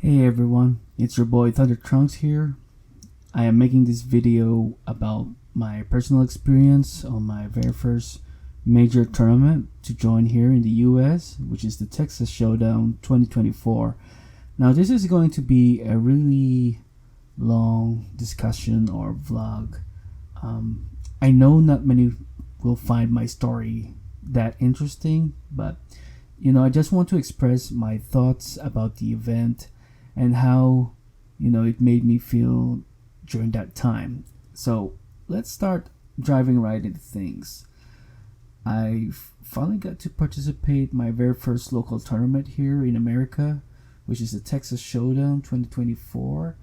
Hey everyone, it's your boy Thunder Trunks here. I am making this video about my personal experience on my very first major tournament to join here in the US, which is the Texas Showdown 2024. Now this is going to be a really long discussion or vlog. I know not many will find my story that interesting, but I just want to express my thoughts about the event and how it made me feel during that time. So let's start driving right into things. I finally got to participate my very first local tournament here in America, which is the Texas Showdown 2024.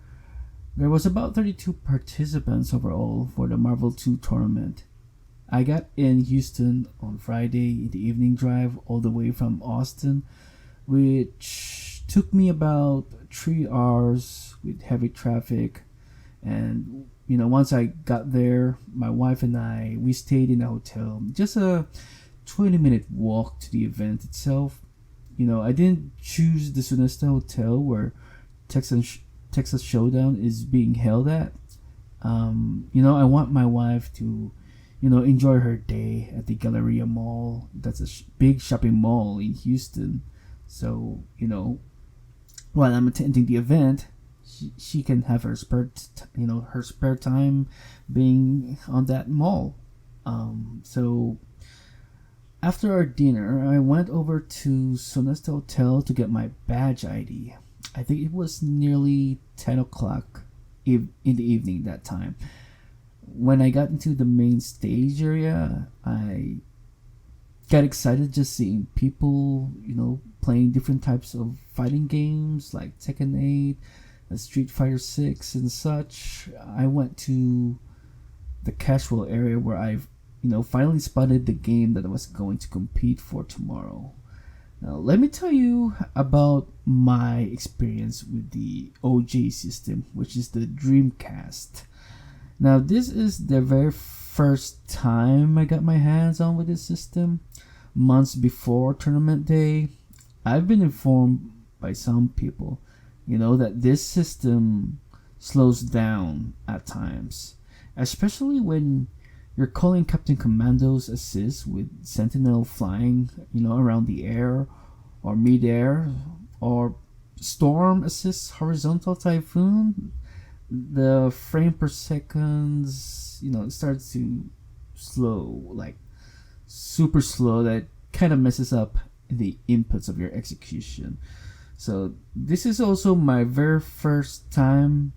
There was about 32 participants overall for the Marvel 2 tournament. I got in Houston on Friday in the evening drive all the way from Austin, which took me about 3 hours with heavy traffic. And once I got there, my wife and we stayed in a hotel, just a 20-minute walk to the event itself. I didn't choose the Sonesta Hotel where Texas Showdown is being held at. I want my wife to enjoy her day at the Galleria Mall. That's a big shopping mall in Houston. So while I'm attending the event, she can have her spare time being on that mall. So after our dinner, I went over to Sonesta Hotel to get my badge ID. I think it was nearly 10 o'clock in the evening that time. When I got into the main stage area, I got excited just seeing people, playing different types of fighting games like Tekken 8, Street Fighter 6 and such. I went to the casual area where I've, finally spotted the game that I was going to compete for tomorrow. Now, let me tell you about my experience with the OG system, which is the Dreamcast. Now, this is the very first time I got my hands on with this system. Months before tournament day, I've been informed by some people, that this system slows down at times, especially when you're calling Captain Commando's assist with Sentinel flying, around the air or mid-air, or Storm assists Horizontal Typhoon. The frame per seconds, it starts to slow, like super slow. That kind of messes up the inputs of your execution. So this is also my very first time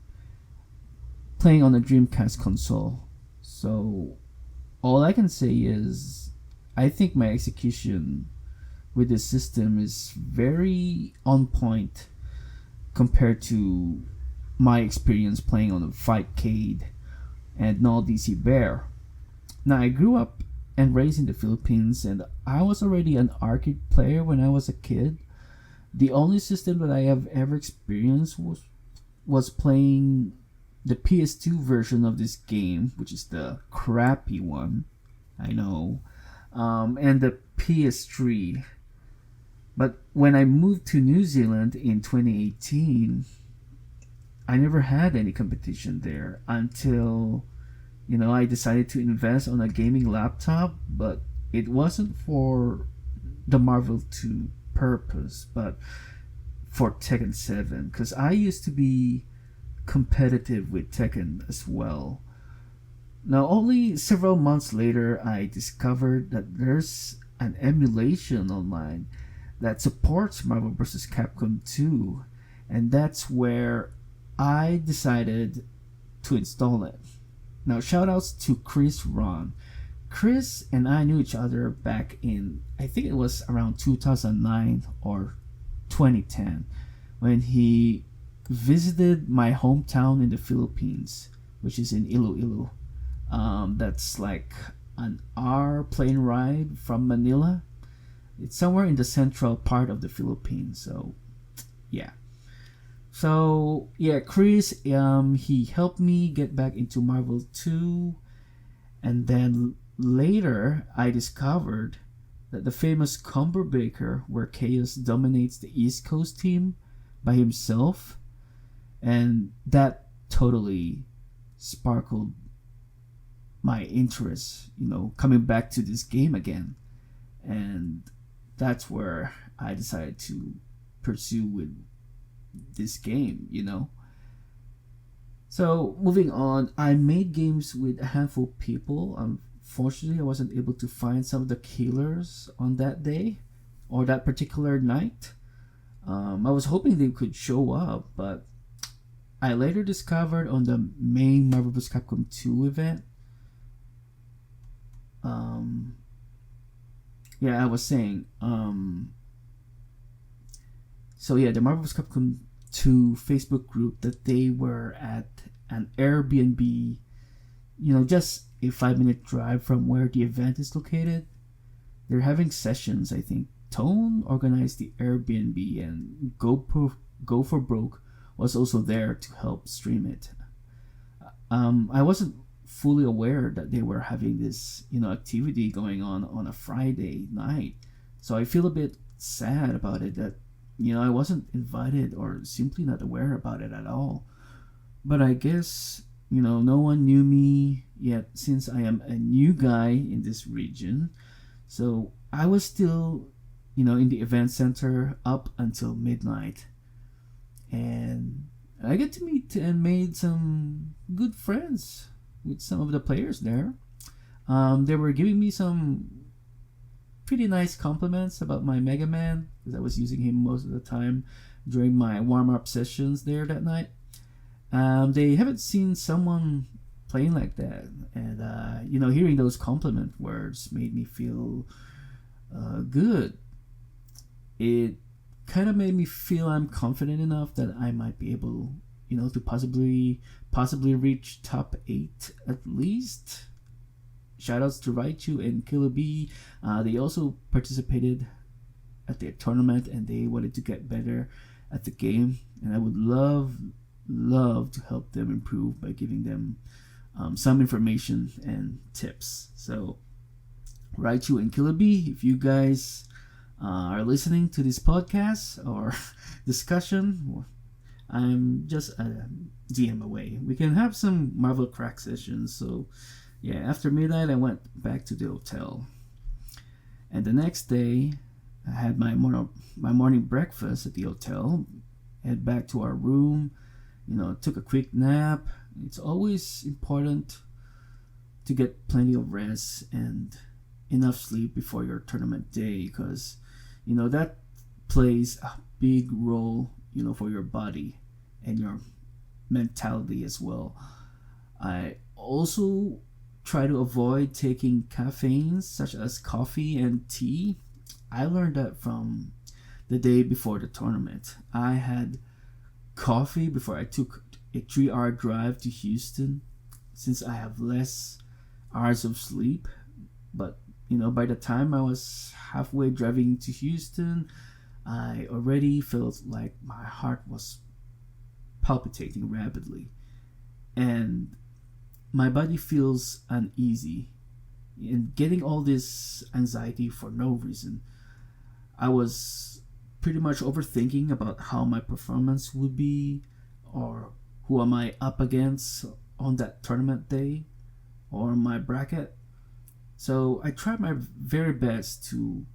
playing on a Dreamcast console. So all I can say is I think my execution with this system is very on point compared to my experience playing on a Fightcade and Null DC Bear. Now, I grew up and raised in the Philippines, and I was already an arcade player when I was a kid. The only system that I have ever experienced was playing the PS2 version of this game, which is the crappy one, I know, and the PS3. But when I moved to New Zealand in 2018, I never had any competition there until, I decided to invest on a gaming laptop, but it wasn't for the Marvel 2 purpose, but for Tekken 7, because I used to be competitive with Tekken as well. Now, only several months later, I discovered that there's an emulation online that supports Marvel vs. Capcom 2, and that's where I decided to install it. Now, shoutouts to Chris Ron. Chris and I knew each other back in, I think it was around 2009 or 2010, when he visited my hometown in the Philippines, which is in Iloilo. That's like an hour plane ride from Manila. It's somewhere in the central part of the Philippines. So, yeah. Chris, he helped me get back into Marvel 2, and then later I discovered that the famous Combo Breaker, where Khaos dominates the East Coast team, by himself, and that totally sparkled my interest, coming back to this game again. And that's where I decided to pursue with this game. So moving on, I made games with a handful of people. Unfortunately, I wasn't able to find some of the killers on that day or that particular night. I was hoping they could show up, but I later discovered on the main Marvel vs. Capcom 2 event. I was saying. The Marvel vs. Capcom 2 Facebook group, that they were at an Airbnb, just a 5-minute drive from where the event is located. They're having sessions, I think. Tone organized the Airbnb, and GoForBroke was also there to help stream it. I wasn't fully aware that they were having this, activity going on a Friday night. So I feel a bit sad about it that, I wasn't invited or simply not aware about it at all. But I guess, no one knew me yet since I am a new guy in this region. So I was still, in the event center up until midnight. And I get to meet and made some good friends with some of the players there. They were giving me some pretty nice compliments about my Mega Man, because I was using him most of the time during my warm-up sessions there that night. They haven't seen someone playing like that, and hearing those compliment words made me feel good. It kind of made me feel I'm confident enough that I might be able, to possibly reach top 8 at least. Shoutouts to Ryusuta and Killer B. They also participated at the tournament, and they wanted to get better at the game, and I would love to help them improve by giving them some information and tips. So Ryusuta and Killer B, if you guys are listening to this podcast or discussion, I'm just a DM away. We can have some Marvel crack sessions. So after midnight I went back to the hotel, and the next day I had my morning breakfast at the hotel, head back to our room, took a quick nap. It's always important to get plenty of rest and enough sleep before your tournament day, because that plays a big role for your body and your mentality as well. I also try to avoid taking caffeine such as coffee and tea. I learned that from the day before the tournament. I had coffee before I took a 3-hour drive to Houston, since I have less hours of sleep. But by the time I was halfway driving to Houston, I already felt like my heart was palpitating rapidly, and my body feels uneasy, and getting all this anxiety for no reason. I was pretty much overthinking about how my performance would be, or who am I up against on that tournament day, or my bracket. So I tried my very best to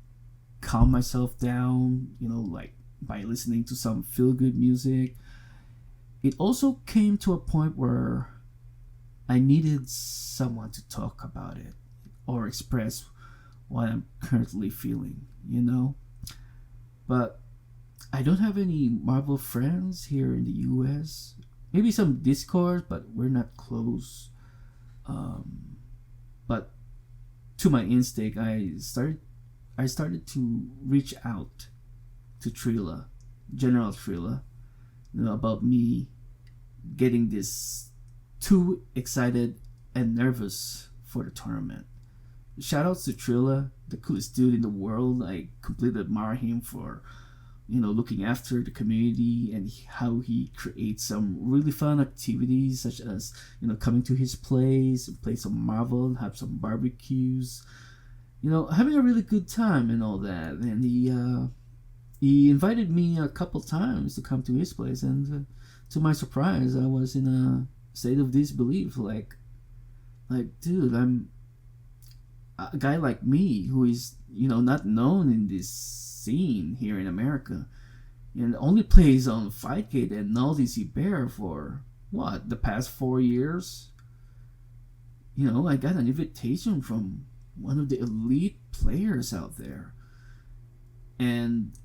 calm myself down, like by listening to some feel-good music. It also came to a point where I needed someone to talk about it or express what I'm currently feeling, But I don't have any Marvel friends here in the US. Maybe some Discord, but we're not close. But to my instinct, I started to reach out to Thrillah, General Thrillah, about me getting this too excited and nervous for the tournament. Shoutouts to Thrillah, the coolest dude in the world. I completely admire him for, looking after the community, and how he creates some really fun activities, such as, coming to his place and play some Marvel and have some barbecues, having a really good time and all that. And he invited me a couple times to come to his place, and to my surprise, I was in a state of disbelief. Like, dude, I'm a guy like me who is, not known in this scene here in America, and only plays on Fightgate and LDC Bear for what, the past 4 years. I got an invitation from one of the elite players out there, and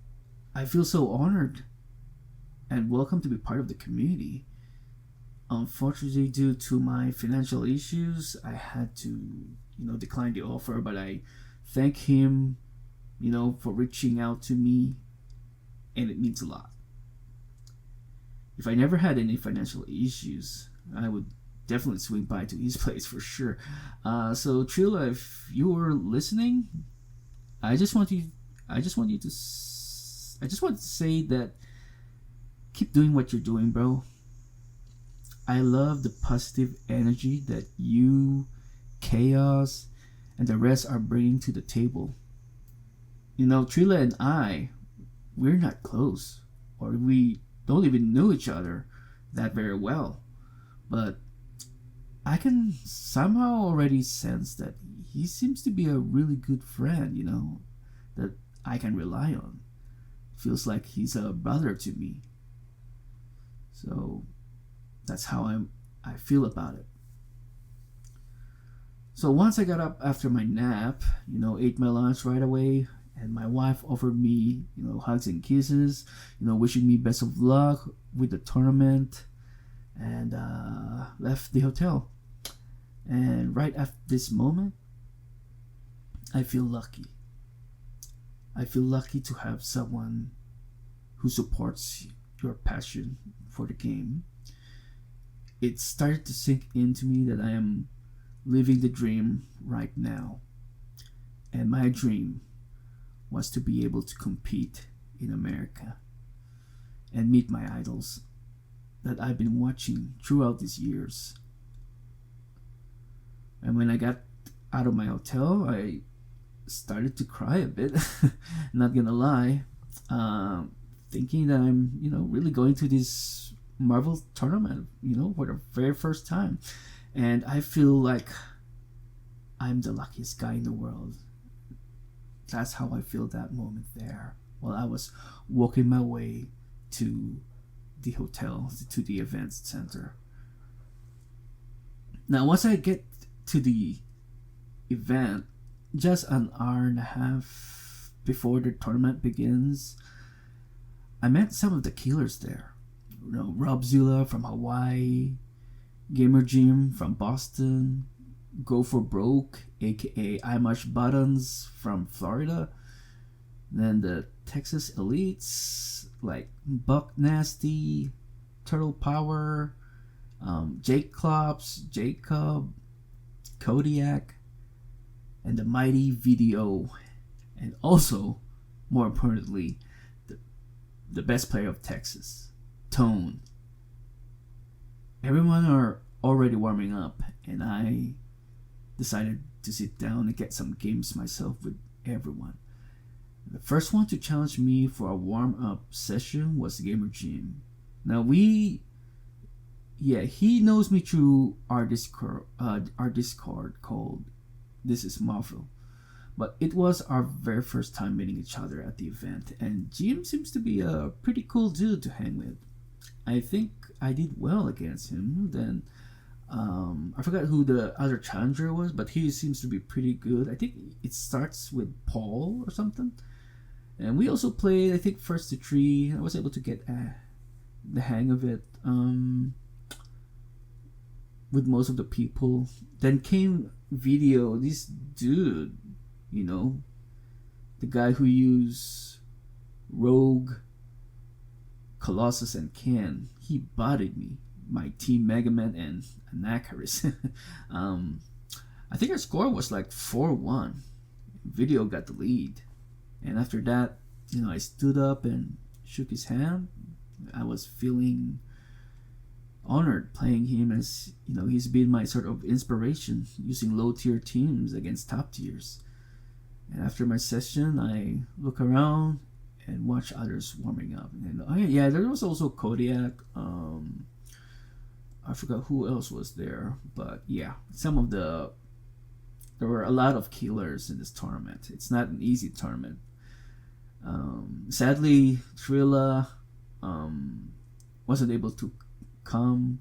I feel so honored and welcome to be part of the community. Unfortunately, due to my financial issues, I had to, decline the offer, but I thank him, for reaching out to me, and it means a lot. If I never had any financial issues, I would definitely swing by to his place for sure. So Thrillah, if you were listening, I just want to say that keep doing what you're doing, bro. I love the positive energy that you, Khaos, and the rest are bringing to the table. Thrillah and we're not close, or we don't even know each other that very well, but I can somehow already sense that he seems to be a really good friend, that I can rely on. Feels like he's a brother to me. So that's how I feel about it. So once I got up after my nap, ate my lunch right away, and my wife offered me, hugs and kisses, wishing me best of luck with the tournament, and left the hotel. And right after this moment, I feel lucky. I feel lucky to have someone who supports your passion for the game. It started to sink into me that I am living the dream right now. And my dream was to be able to compete in America and meet my idols that I've been watching throughout these years. And when I got out of my hotel, I started to cry a bit, not gonna lie, thinking that I'm, really going to this Marvel tournament, for the very first time. And I feel like I'm the luckiest guy in the world. That's how I feel that moment there, while I was walking my way to the hotel, to the events center. Now, once I get to the event, just an hour and a half before the tournament begins, I met some of the killers there. Robzilla from Hawaii, GamerJim from Boston, GoForBroke, aka I Mush Buttons from Florida, then the Texas elites like BuckNasty, Turtle Power, Jclops, Jacob, Kodiak, and the mighty VDO, and also, more importantly, the best player of Texas, Tone. Everyone are already warming up, and I decided to sit down and get some games myself with everyone. The first one to challenge me for a warm-up session was GamerJim. Now he knows me through our Discord called This Is Marvel. But it was our very first time meeting each other at the event, and Jim seems to be a pretty cool dude to hang with. I think I did well against him. Then I forgot who the other challenger was, but he seems to be pretty good. I think it starts with Paul or something. And we also played, I think, first to 3. I was able to get the hang of it with most of the people. Then came Video, this dude, the guy who used Rogue, Colossus, and Ken. He bodied me, my team Megaman and Anakaris. I think our score was like 4-1. Video got the lead. And after that, I stood up and shook his hand. I was feeling honored playing him, as he's been my sort of inspiration using low tier teams against top tiers. And after my session, I look around and watch others warming up. And yeah, there was also Kodiak. I forgot who else was there, but yeah, there were a lot of killers in this tournament. It's not an easy tournament. Sadly, Thrillah wasn't able to come.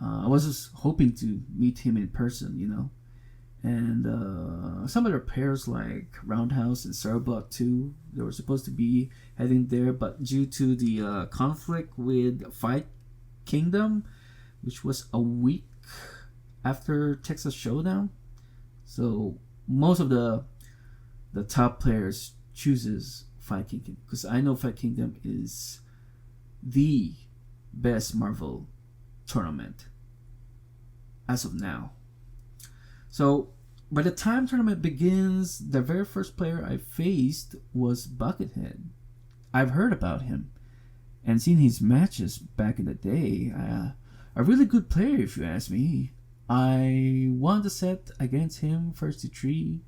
I was just hoping to meet him in person, and some other pairs like Roundhouse and Cerebot too. They were supposed to be heading there, but due to the conflict with Fight Kingdom, which was a week after Texas Showdown, so most of the top players chooses Fight Kingdom, because I know Fight Kingdom is the best Marvel tournament as of now. So by the time tournament begins, the very first player I faced was Buckethead. I've heard about him and seen his matches back in the day. A really good player, if you ask me. I won the set against him first to 3.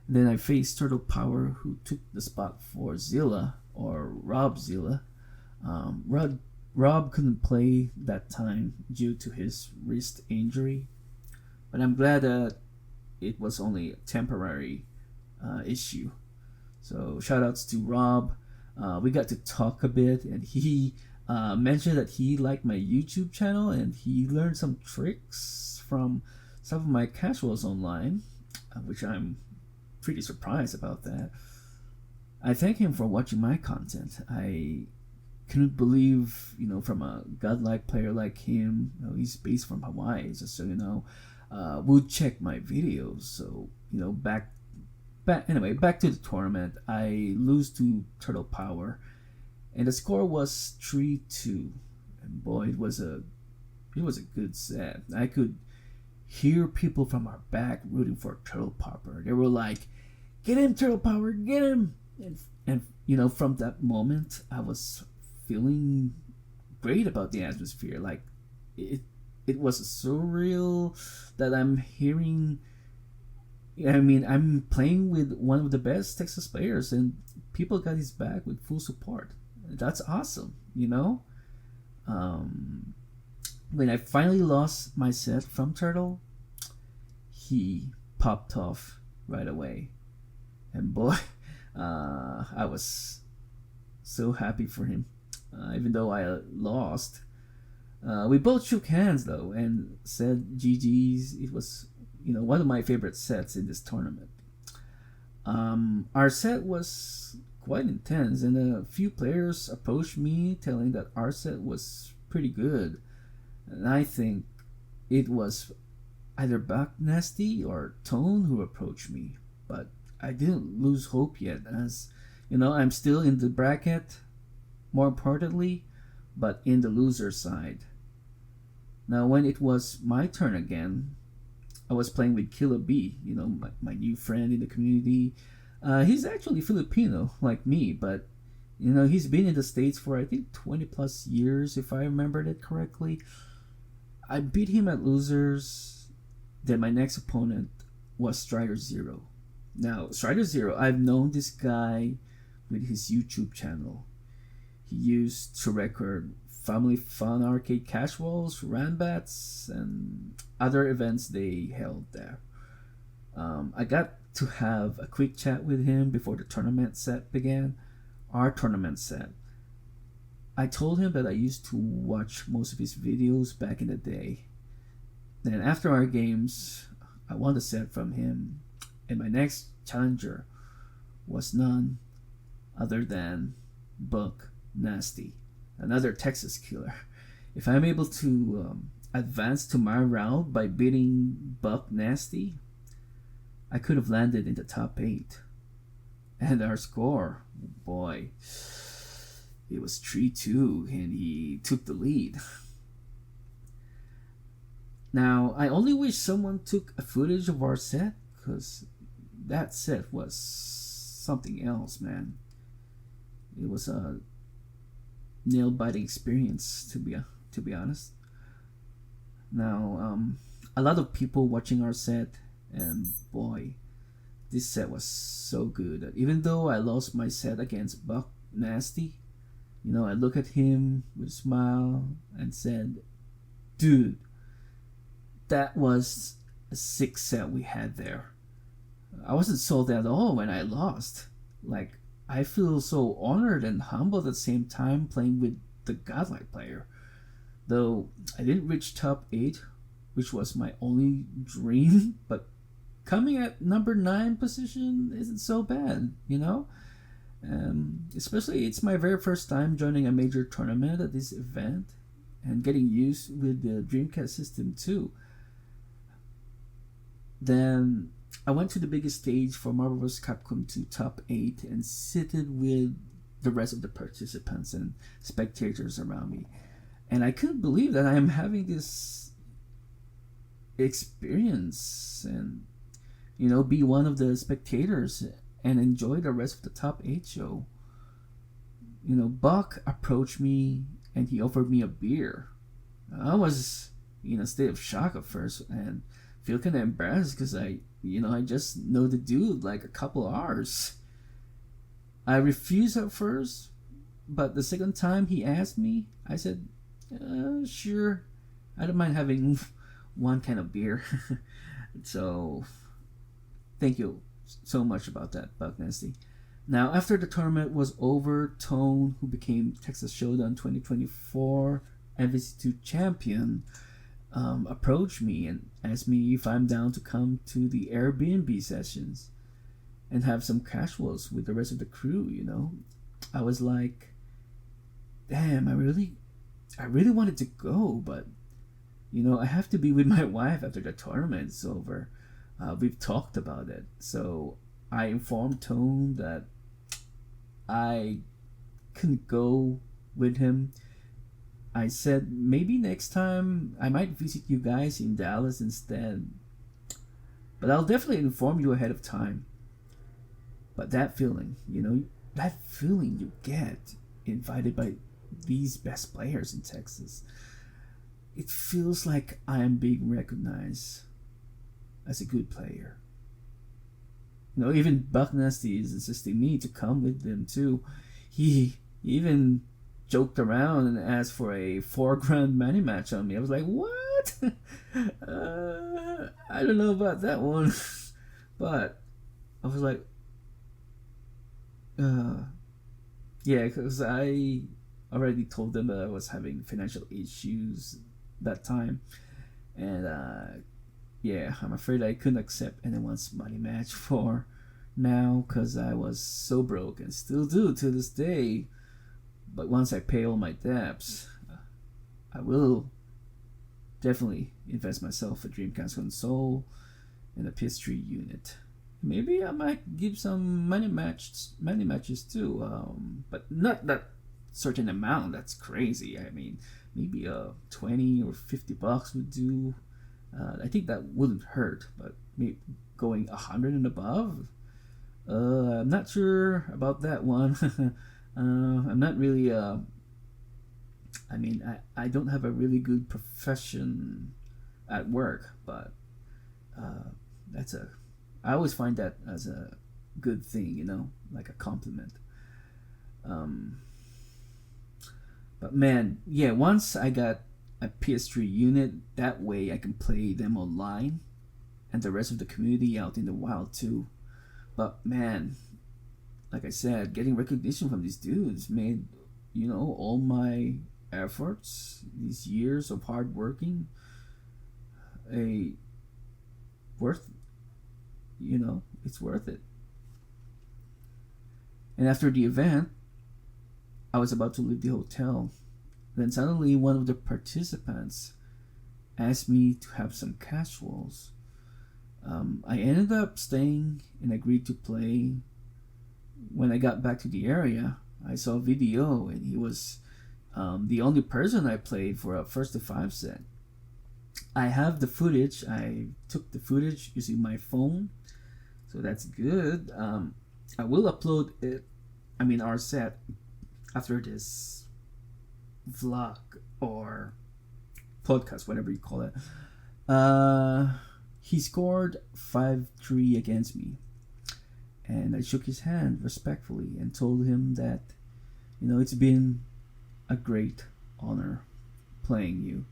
Then I faced Turtle Power, who took the spot for Zilla, or Rob Zilla. Rob couldn't play that time due to his wrist injury, but I'm glad that it was only a temporary issue. So shoutouts to Rob. We got to talk a bit, and he mentioned that he liked my YouTube channel and he learned some tricks from some of my casuals online, which I'm pretty surprised about that. I thank him for watching my content. I couldn't believe, from a godlike player like him, he's based from Hawaii, just so you know, would check my videos. So, back to the tournament. I lose to Turtle Power, and the score was 3-2. And boy, it was a good set. I could hear people from our back rooting for Turtle Popper. They were like, "Get him, Turtle Power, get him!" And from that moment, I was feeling great about the atmosphere. Like it was surreal that I'm hearing. I'm playing with one of the best Texas players, and people got his back with full support. That's awesome, When I finally lost my set from Turtle, he popped off right away. And boy, I was so happy for him, even though I lost. We both shook hands though and said GG's. It was, one of my favorite sets in this tournament. Our set was quite intense, and a few players approached me telling that our set was pretty good. And I think it was either BUSTER or Tone who approached me, but I didn't lose hope yet, as I'm still in the bracket, more importantly, but in the loser side. Now, when it was my turn again, I was playing with Killer B, my new friend in the community. He's actually Filipino, like me, but he's been in the States for I think 20 plus years, if I remembered it correctly. I beat him at losers. Then my next opponent was Strider Zero. Now, Strider Zero, I've known this guy with his YouTube channel. He used to record Family Fun Arcade Casuals, Ranbats, and other events they held there. I got to have a quick chat with him before the tournament set began. Our tournament set. I told him that I used to watch most of his videos back in the day. Then after our games, I won the set from him, and my next challenger was none other than BUSTER, another Texas killer. If I'm able to advance to my round by beating BUSTER, I could have landed in the top 8. And our score, boy, it was 3-2, and he took the lead. Now, I only wish someone took a footage of our set, because that set was something else, man. It was a nail-biting experience, to be honest. Now, a lot of people watching our set, and boy, this set was so good that even though I lost my set against Nasty. I look at him with a smile and said, dude, that was a sick set we had there. I wasn't sold at all when I lost. Like, I feel so honored and humbled at the same time playing with the godlike player. Though I didn't reach top 8, which was my only dream, but coming at number 9 position isn't so bad, Especially it's my very first time joining a major tournament at this event and getting used with the Dreamcast system too. Then I went to the biggest stage for Marvel vs. Capcom 2 top 8 and seated with the rest of the participants and spectators around me. And I couldn't believe that I am having this experience and, be one of the spectators and enjoy the rest of the top 8 show. Buck approached me and he offered me a beer. I was in a state of shock at first and feel kind of embarrassed because I just know the dude like a couple hours. I refused at first, but the second time he asked me, I said, sure, I don't mind having one kind of beer. So, thank you so much about that, Buck Nasty. Now, after the tournament was over, Tone, who became Texas Showdown 2024 MVC2 champion, approached me and asked me if I'm down to come to the Airbnb sessions and have some casuals with the rest of the crew. I was like, damn, I really wanted to go, but I have to be with my wife after the tournament's over. We've talked about it, so I informed Tone that I couldn't go with him. I said maybe next time I might visit you guys in Dallas instead, but I'll definitely inform you ahead of time. But that feeling, that feeling you get invited by these best players in Texas, it feels like I am being recognized as a good player. Even Buck Nasty is insisting me to come with them too. He even joked around and asked for a $4,000 money match on me. I was like, what? I don't know about that one. But I was like, yeah, because I already told them that I was having financial issues that time. And yeah, I'm afraid I couldn't accept anyone's money match for now because I was so broke and still do to this day. But once I pay all my debts, I will definitely invest myself a Dreamcast console and a PS3 unit. Maybe I might give some money matches too, but not that certain amount. That's crazy. I mean, maybe $20 or $50 would do. I think that wouldn't hurt, but maybe going 100 and above. I'm not sure about that one. I'm not really. I mean, I don't have a really good profession at work, but I always find that as a good thing, like a compliment. But man, yeah, once I got a PS3 unit, that way I can play them online and the rest of the community out in the wild too. But man, like I said, getting recognition from these dudes made, all my efforts, these years of hard working, it's worth it. And after the event, I was about to leave the hotel. Then suddenly one of the participants asked me to have some casuals. I ended up staying and agreed to play. When I got back to the area, I saw a video and he was the only person I played for a 1-to-5 set. I have the footage. I took the footage using my phone, so that's good. I will upload it, our set, after this vlog or podcast, whatever you call it. He scored 5-3 against me, and I shook his hand respectfully and told him that It's been a great honor playing you.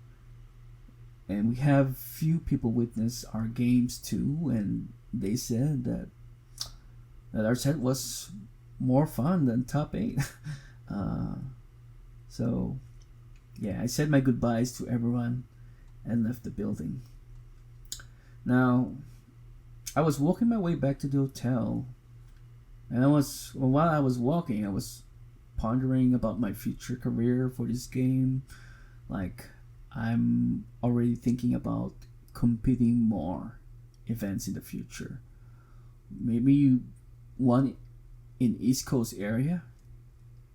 And we have few people witness our games too, and they said that our set was more fun than top 8. So yeah, I said my goodbyes to everyone and left the building. Now, I was walking my way back to the hotel, and while I was walking, I was pondering about my future career for this game. Like, I'm already thinking about competing more events in the future. Maybe one in East Coast area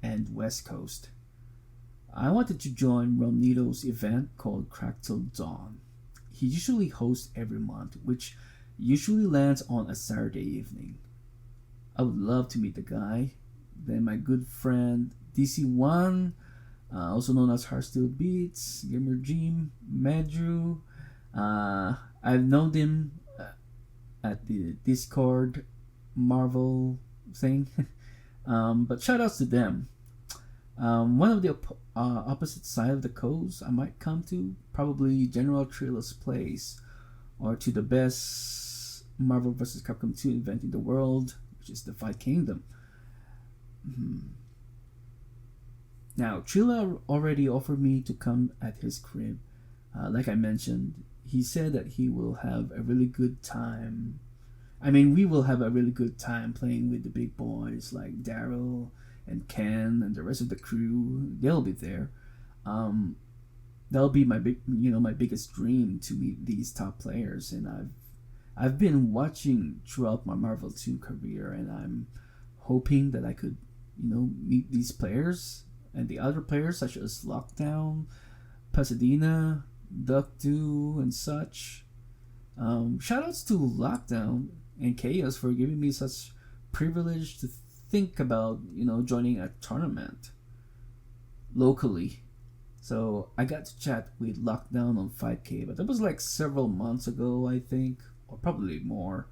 and West Coast. I wanted to join Romneto's event called Crack Till Dawn. He usually hosts every month, which usually lands on a Saturday evening. I would love to meet the guy. Then my good friend DC1, also known as Heartstillbeats, GamerJim, Madroo. I've known them at the Discord Marvel thing. But shout outs to them. One of the opposite side of the coast I might come to, probably General Thrillah's place, or to the best Marvel vs. Capcom 2 event in the world, which is the Fight Kingdom. Now, Thrillah already offered me to come at his crib. Like I mentioned, he said that he will have a really good time. I mean, we will have a really good time playing with the big boys like Daryl and Ken and the rest of the crew. They'll be there. That'll be my biggest dream, to meet these top players. And I've been watching throughout my Marvel 2 career, and I'm hoping that I could meet these players and the other players such as Locdown, Pasadena, Duck2, and such. Shoutouts to Locdown and Khaos for giving me such privilege to think about joining a tournament locally. So I got to chat with Locdown on 5K, but that was like several months ago, I think, or probably more.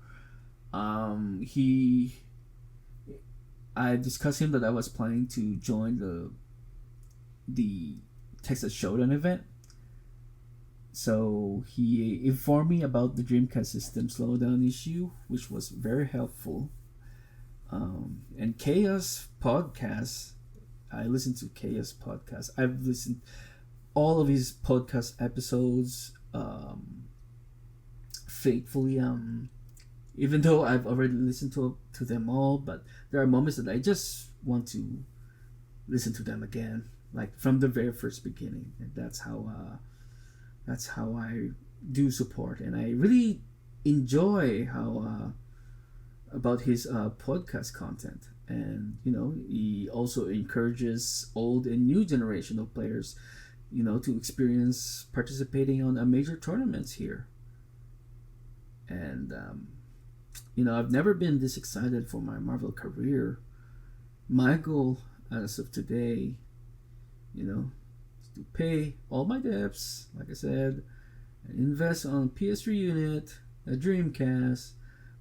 I discussed him that I was planning to join the Texas Showdown event. So he informed me about the Dreamcast system slowdown issue, which was very helpful. And Khaos podcast, I listened to Khaos podcast. I've listened all of his podcast episodes faithfully. Even though I've already listened to them all, but there are moments that I just want to listen to them again, like from the very first beginning. And that's how I do support, and I really enjoy how about his podcast content. And he also encourages old and new generation of players to experience participating on a major tournaments here. And I've never been this excited for my Marvel career. My goal as of today is to pay all my debts, like I said, and invest on PS3 unit, a Dreamcast,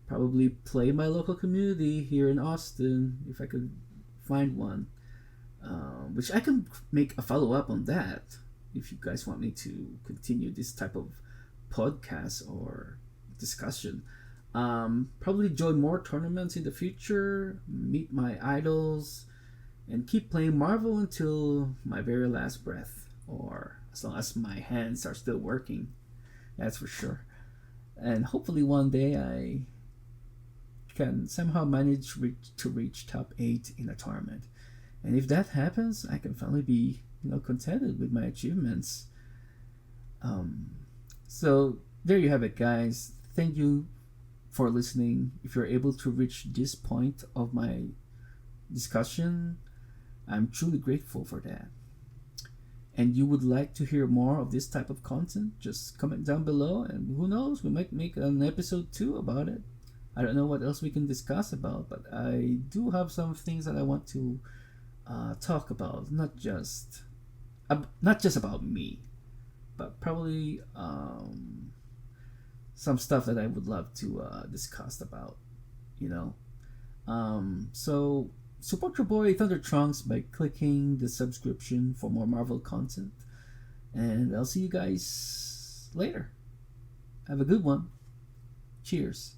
probably play my local community here in Austin if I could find one, which I can make a follow-up on that if you guys want me to continue this type of podcast or discussion. Probably join more tournaments in the future, meet my idols, and keep playing Marvel until my very last breath, or as long as my hands are still working, that's for sure. And hopefully one day I can somehow manage to reach top 8 in a tournament. And if that happens, I can finally be contented with my achievements. So there you have it, guys. Thank you for listening. If you're able to reach this point of my discussion, I'm truly grateful for that. And you would like to hear more of this type of content, just comment down below, and who knows, we might make an episode 2 about it. I don't know what else we can discuss about, but I do have some things that I want to talk about, not just about me, but probably some stuff that I would love to discuss about, So support your boy Thunder Trunks by clicking the subscription for more Marvel content. And I'll see you guys later. Have a good one. Cheers.